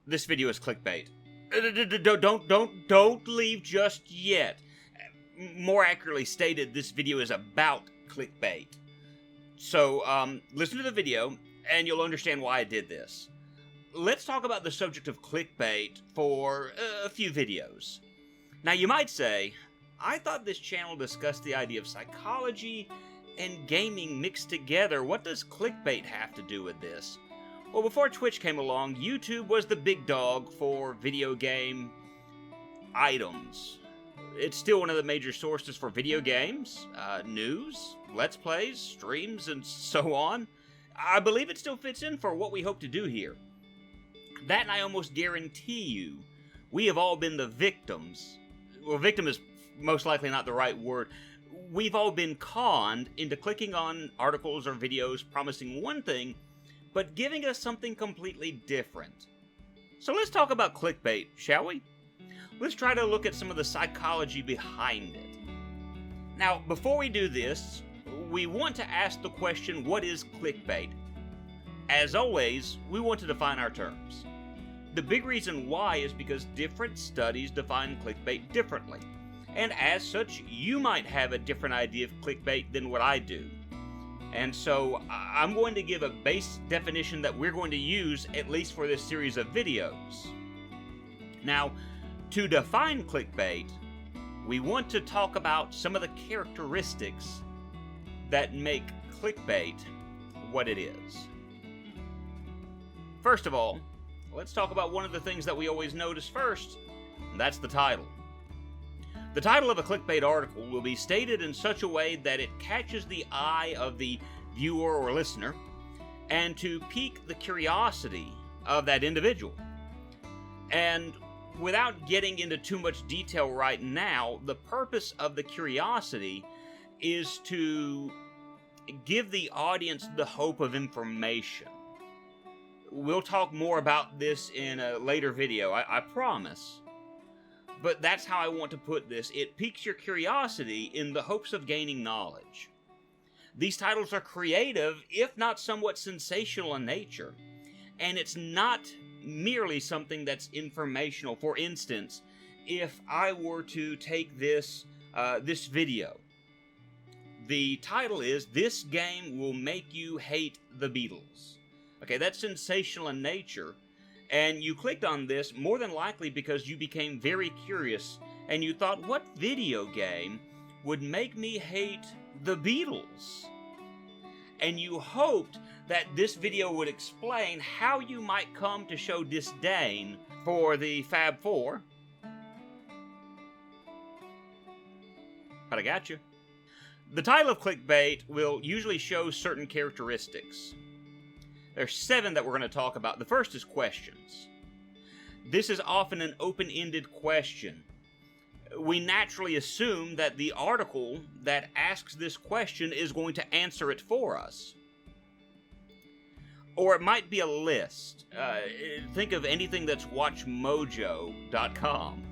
This video is clickbait. Don't leave just yet. More accurately stated, this video is about clickbait. So, listen to the video, and you'll understand why I did this. Let's talk about the subject of clickbait for a few videos. Now, you might say, I thought this channel discussed the idea of psychology and gaming mixed together. What does clickbait have to do with this? Well, before Twitch came along, YouTube was the big dog for video game items. It's still one of the major sources for video games, news, let's plays, streams, and so on. I believe it still fits in for what we hope to do here. That, and I almost guarantee you, we have all been the victims. Well, victim is most likely not the right word. We've all been conned into clicking on articles or videos promising one thing, but giving us something completely different. So let's talk about clickbait, shall we? Let's try to look at some of the psychology behind it. Now, before we do this, we want to ask the question, what is clickbait? As always, we want to define our terms. The big reason why is because different studies define clickbait differently. And as such, you might have a different idea of clickbait than what I do. And so, I'm going to give a base definition that we're going to use, at least for this series of videos. Now, to define clickbait, we want to talk about some of the characteristics that make clickbait what it is. First of all, let's talk about one of the things that we always notice first, and that's the title. The title of a clickbait article will be stated in such a way that it catches the eye of the viewer or listener, and to pique the curiosity of that individual. And without getting into too much detail right now, the purpose of the curiosity is to give the audience the hope of information. We'll talk more about this in a later video, I promise. But that's how I want to put this. It piques your curiosity in the hopes of gaining knowledge. These titles are creative, if not somewhat sensational in nature. And it's not merely something that's informational. For instance, if I were to take this video, the title is, "This Game Will Make You Hate the Beatles." Okay, that's sensational in nature. And you clicked on this more than likely because you became very curious and you thought, what video game would make me hate the Beatles? And you hoped that this video would explain how you might come to show disdain for the Fab Four. But I got you. The title of clickbait will usually show certain characteristics. There's 7 that we're going to talk about. The first is questions. This is often an open-ended question. We naturally assume that the article that asks this question is going to answer it for us. Or it might be a list. Think of anything that's watchmojo.com.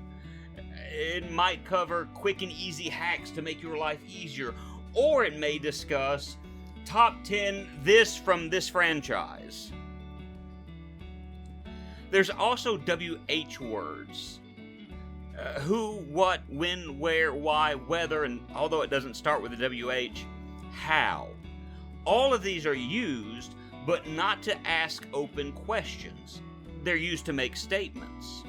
It might cover quick and easy hacks to make your life easier. Or it may discuss top 10 this from this franchise. There's also WH words. Who, what, when, where, why, whether, and although it doesn't start with a WH, how. All of these are used, but not to ask open questions. They're used to make statements.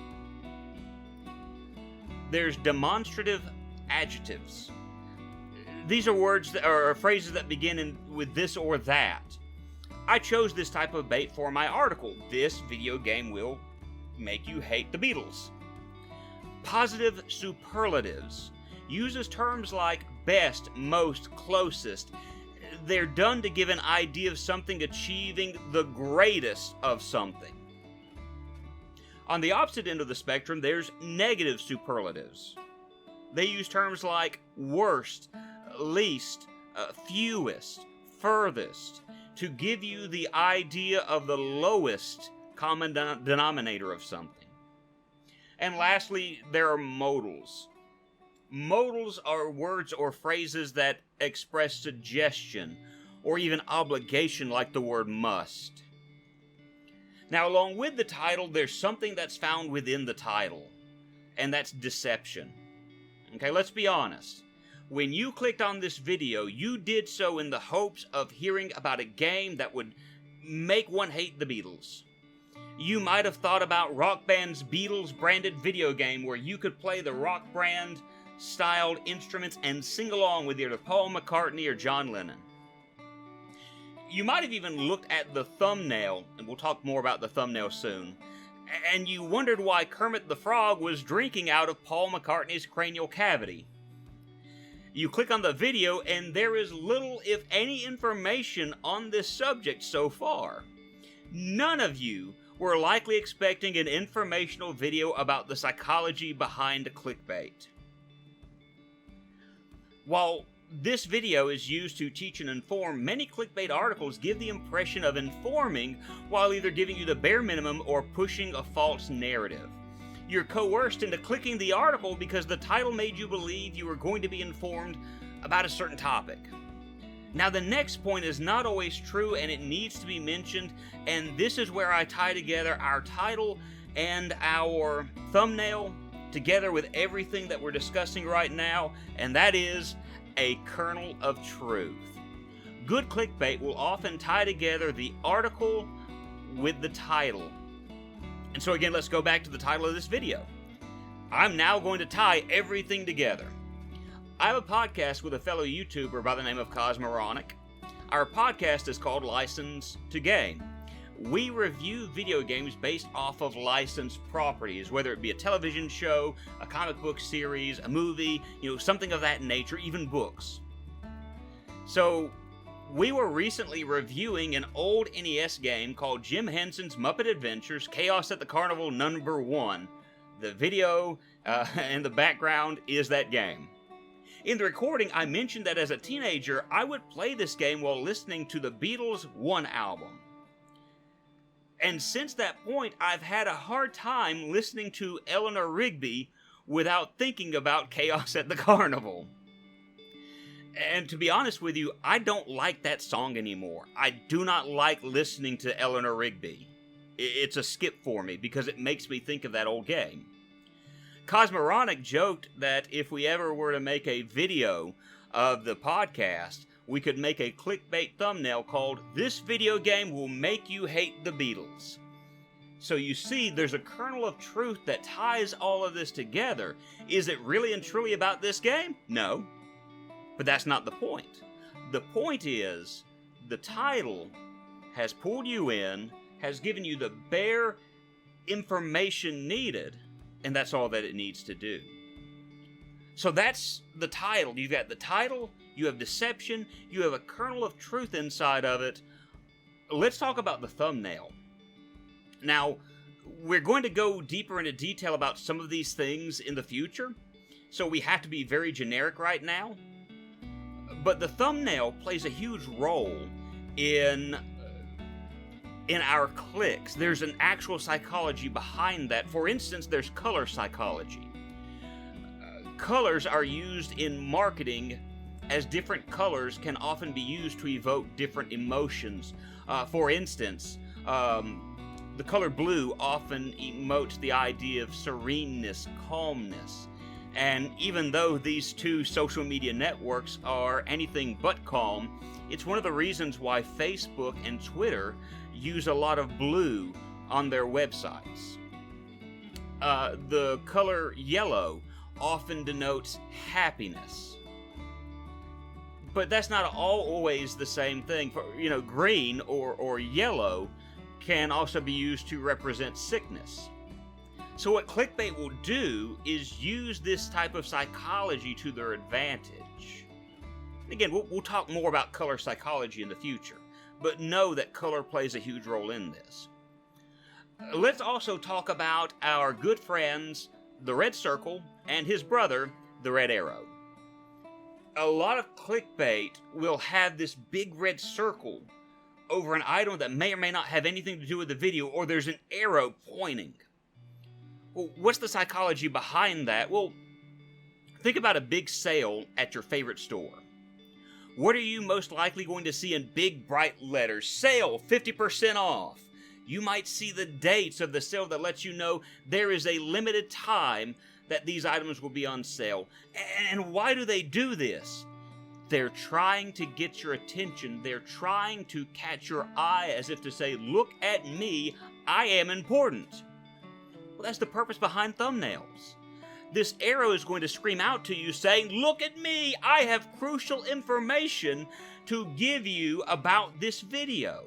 There's demonstrative adjectives. These are words that are phrases that begin with this or that. I chose this type of bait for my article. This video game will make you hate the Beatles. Positive superlatives uses terms like best, most, closest. They're done to give an idea of something achieving the greatest of something. On the opposite end of the spectrum, there's negative superlatives. They use terms like worst, least, fewest, furthest, to give you the idea of the lowest common denominator of something. And lastly, there are modals. Modals are words or phrases that express suggestion or even obligation, like the word must. Now, along with the title, there's something that's found within the title, and that's deception. Okay, let's be honest. When you clicked on this video, you did so in the hopes of hearing about a game that would make one hate the Beatles. You might have thought about Rock Band's Beatles branded video game where you could play the Rock Band styled instruments and sing along with either Paul McCartney or John Lennon. You might have even looked at the thumbnail, and we'll talk more about the thumbnail soon, and you wondered why Kermit the Frog was drinking out of Paul McCartney's cranial cavity. You click on the video, and there is little, if any, information on this subject so far. None of you were likely expecting an informational video about the psychology behind clickbait. While this video is used to teach and inform, many clickbait articles give the impression of informing while either giving you the bare minimum or pushing a false narrative. You're coerced into clicking the article because the title made you believe you were going to be informed about a certain topic. Now, the next point is not always true, and it needs to be mentioned, and this is where I tie together our title and our thumbnail together with everything that we're discussing right now, and that is a kernel of truth. Good clickbait will often tie together the article with the title. And so again, let's go back to the title of this video. I'm now going to tie everything together. I have a podcast with a fellow YouTuber by the name of Cosmoronic. Our podcast is called License to Game. We review video games based off of licensed properties, whether it be a television show, a comic book series, a movie, something of that nature, even books. So, we were recently reviewing an old NES game called Jim Henson's Muppet Adventures Chaos at the Carnival #1. The video and the background is that game. In the recording, I mentioned that as a teenager, I would play this game while listening to the Beatles' One album. And since that point, I've had a hard time listening to Eleanor Rigby without thinking about Chaos at the Carnival. And to be honest with you, I don't like that song anymore. I do not like listening to Eleanor Rigby. It's a skip for me because it makes me think of that old game. Cosmoronic joked that if we ever were to make a video of the podcast, we could make a clickbait thumbnail called "This Video Game Will Make You Hate the Beatles." So you see, there's a kernel of truth that ties all of this together. Is it really and truly about this game? No. But that's not the point. The point is, the title has pulled you in, has given you the bare information needed, and that's all that it needs to do. So that's the title. You've got the title, you have deception, you have a kernel of truth inside of it. Let's talk about the thumbnail. Now, we're going to go deeper into detail about some of these things in the future, so we have to be very generic right now. But the thumbnail plays a huge role in our clicks. There's an actual psychology behind that. For instance, there's color psychology. Colors are used in marketing, as different colors can often be used to evoke different emotions. For instance, the color blue often emotes the idea of sereneness, calmness. And even though these two social media networks are anything but calm, it's one of the reasons why Facebook and Twitter use a lot of blue on their websites. The color yellow often denotes happiness. But that's not always the same thing. Green or yellow can also be used to represent sickness. So what clickbait will do is use this type of psychology to their advantage. Again, we'll talk more about color psychology in the future, but know that color plays a huge role in this. Let's also talk about our good friends, the Red Circle, and his brother, the Red Arrow. A lot of clickbait will have this big red circle over an item that may or may not have anything to do with the video, or there's an arrow pointing. Well, what's the psychology behind that? Well, think about a big sale at your favorite store. What are you most likely going to see in big bright letters? Sale, 50% off. You might see the dates of the sale that lets you know there is a limited time that these items will be on sale. And why do they do this? They're trying to get your attention. They're trying to catch your eye as if to say, look at me, I am important. Well, that's the purpose behind thumbnails. This arrow is going to scream out to you saying, look at me, I have crucial information to give you about this video.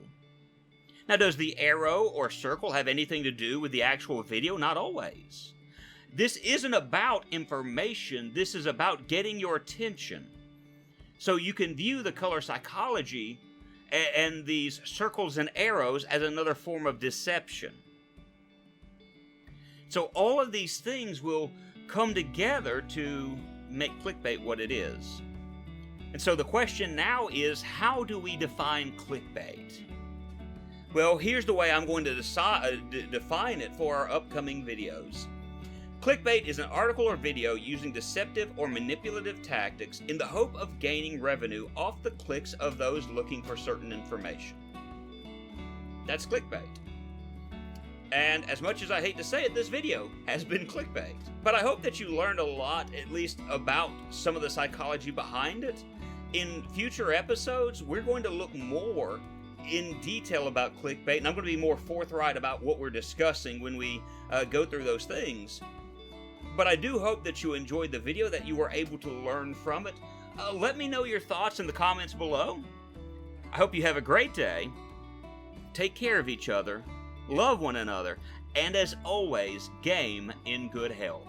Now, does the arrow or circle have anything to do with the actual video? Not always. This isn't about information, this is about getting your attention. So you can view the color psychology and these circles and arrows as another form of deception. So all of these things will come together to make clickbait what it is. And so the question now is, how do we define clickbait? Well, here's the way I'm going to define it for our upcoming videos. Clickbait is an article or video using deceptive or manipulative tactics in the hope of gaining revenue off the clicks of those looking for certain information. That's clickbait. And as much as I hate to say it, this video has been clickbait. But I hope that you learned a lot, at least about some of the psychology behind it. In future episodes, we're going to look more in detail about clickbait, and I'm going to be more forthright about what we're discussing when we go through those things. But I do hope that you enjoyed the video, that you were able to learn from it. Let me know your thoughts in the comments below. I hope you have a great day. Take care of each other, love one another, and as always, game in good health.